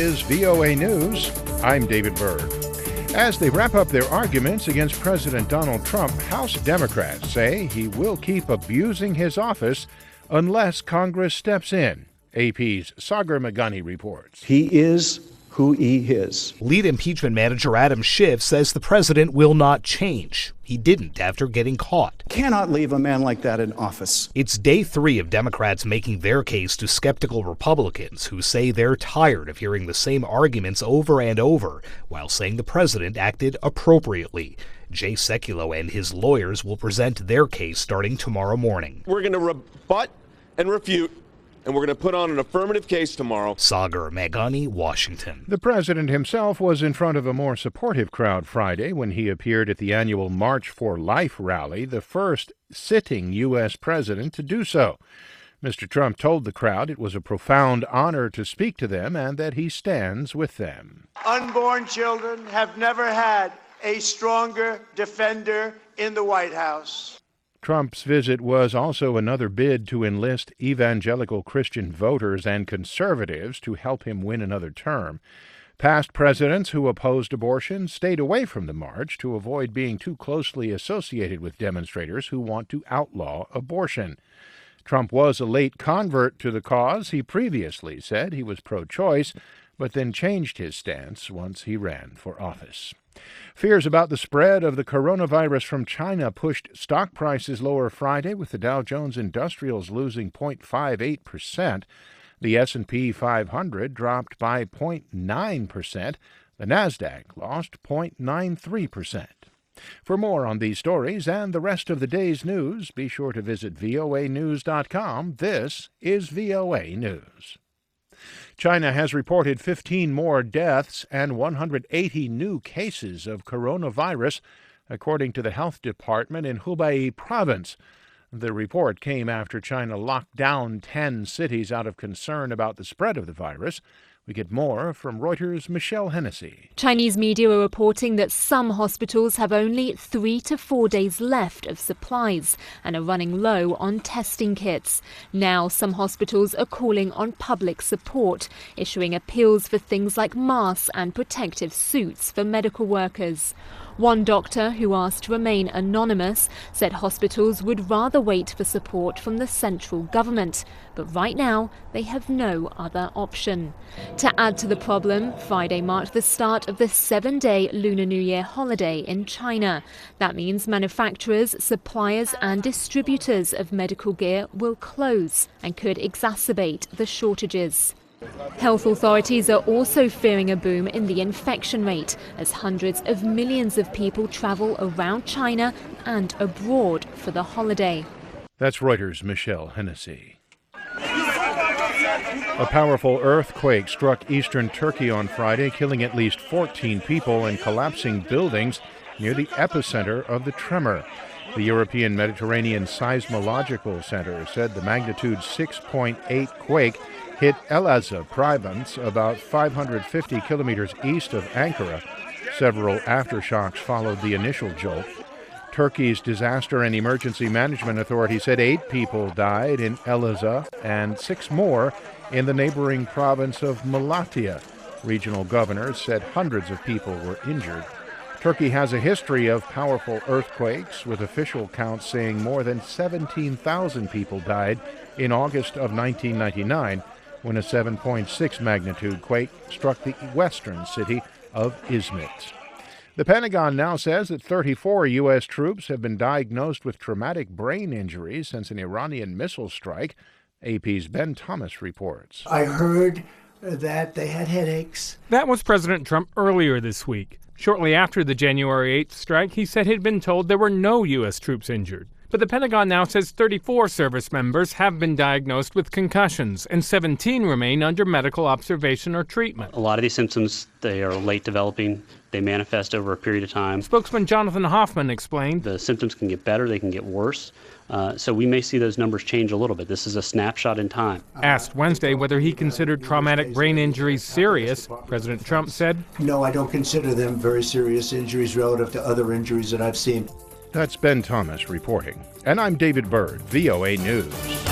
Is VOA News. I'm David Byrd. As they wrap up their arguments against President Donald Trump, House Democrats say he will keep abusing his office unless Congress steps in. AP's Sagar Meghani reports. He is who he is. Lead impeachment manager Adam Schiff says the president will not change. He didn't after getting caught. Cannot leave a man like that in office. It's day 3 of Democrats making their case to skeptical Republicans who say they're tired of hearing the same arguments over and over while saying the president acted appropriately. Jay Sekulow and his lawyers will present their case starting tomorrow morning. We're going to rebut and refute, and we're going to put on an affirmative case tomorrow. Sagar Meghani, Washington. The president himself was in front of a more supportive crowd Friday when he appeared at the annual March for Life rally, the first sitting U.S. president to do so. Mr. Trump told the crowd it was a profound honor to speak to them and that he stands with them. Unborn children have never had a stronger defender in the White House. Trump's visit was also another bid to enlist evangelical Christian voters and conservatives to help him win another term. Past presidents who opposed abortion stayed away from the march to avoid being too closely associated with demonstrators who want to outlaw abortion. Trump was a late convert to the cause. He previously said he was pro-choice, but then changed his stance once he ran for office. Fears about the spread of the coronavirus from China pushed stock prices lower Friday, with the Dow Jones Industrials losing 0.58%. The S&P 500 dropped by 0.9%. The Nasdaq lost 0.93%. For more on these stories and the rest of the day's news, be sure to visit voanews.com. This is VOA News. China has reported 15 more deaths and 180 new cases of coronavirus, according to the health department in Hubei province. The report came after China locked down 10 cities out of concern about the spread of the virus. We get more from Reuters' Michelle Hennessy. Chinese media are reporting that some hospitals have only 3 to 4 days left of supplies and are running low on testing kits. Now some hospitals are calling on public support, issuing appeals for things like masks and protective suits for medical workers. One doctor, who asked to remain anonymous, said hospitals would rather wait for support from the central government. But right now, they have no other option. To add to the problem, Friday marked the start of the 7-day Lunar New Year holiday in China. That means manufacturers, suppliers and distributors of medical gear will close and could exacerbate the shortages. Health authorities are also fearing a boom in the infection rate as hundreds of millions of people travel around China and abroad for the holiday. That's Reuters' Michelle Hennessy. A powerful earthquake struck eastern Turkey on Friday, killing at least 14 people and collapsing buildings near the epicenter of the tremor. The European Mediterranean Seismological Center said the magnitude 6.8 quake hit Elazığ province about 550 kilometers east of Ankara. Several aftershocks followed the initial jolt. Turkey's Disaster and Emergency Management Authority said 8 people died in Elazığ and 6 more in the neighboring province of Malatya. Regional governors said hundreds of people were injured. Turkey has a history of powerful earthquakes, with official counts saying more than 17,000 people died in August of 1999 when a 7.6 magnitude quake struck the western city of Izmit. The Pentagon now says that 34 U.S. troops have been diagnosed with traumatic brain injuries since an Iranian missile strike. AP's Ben Thomas reports. I heard that they had headaches. That was President Trump earlier this week. Shortly after the January 8th strike, he said he'd been told there were no U.S. troops injured. But the Pentagon now says 34 service members have been diagnosed with concussions and 17 remain under medical observation or treatment. A lot of these symptoms, they are late developing. They manifest over a period of time. Spokesman Jonathan Hoffman explained, the symptoms can get better, they can get worse. So we may see those numbers change a little bit. This is a snapshot in time. Asked Wednesday whether he considered traumatic brain injuries serious, President Trump said, No, I don't consider them very serious injuries relative to other injuries that I've seen. That's Ben Thomas reporting. And I'm David Byrd, VOA News.